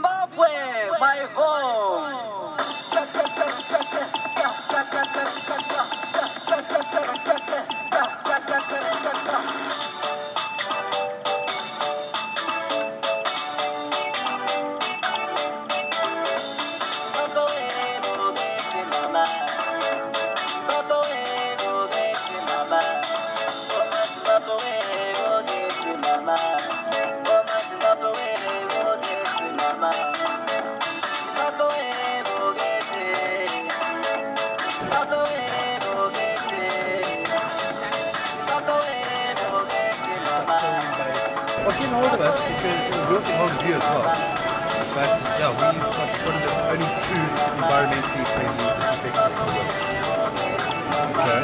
Zimbabwe, my home. Getting hold of us because we're working on you as well. But yeah, we've got one of the only true environmentally friendly disinfectants in the world. Okay.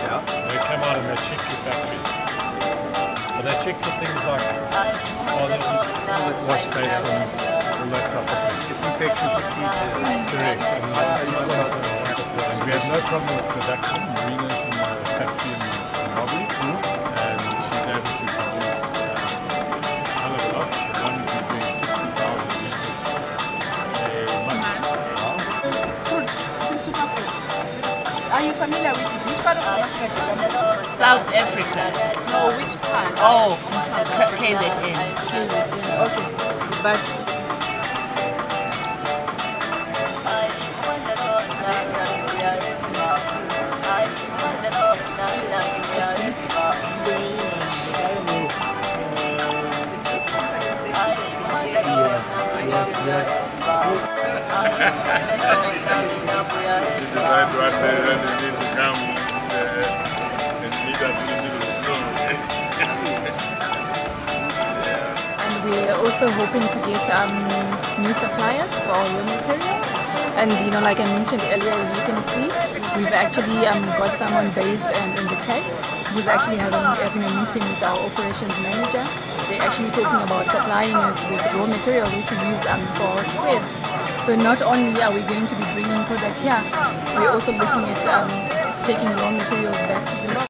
Yeah. They come out and they check your factory. But they check for things like wash basins, all that type of thing. Disinfection procedures. Correct. And we have no problem with production. Marina's in the factory in Zimbabwe, and she's able to produce hell of a lot. The one we're doing 60,000 liters a month. Are you familiar with it? Which part of South Africa? South Africa. No, which part? Oh, KZN. Okay. But Right there, and they need to come and meet us in the middle of the snow. And we're also hoping to get new suppliers for our raw material. And you know, like I mentioned earlier, as you can see, we've actually got someone based in the Cape who's actually having a meeting with our operations manager. They're actually talking about supplying us with raw material we can use for our spreads. So not only are we going to be bringing products here, we're also looking at taking raw materials back to Zimbabwe.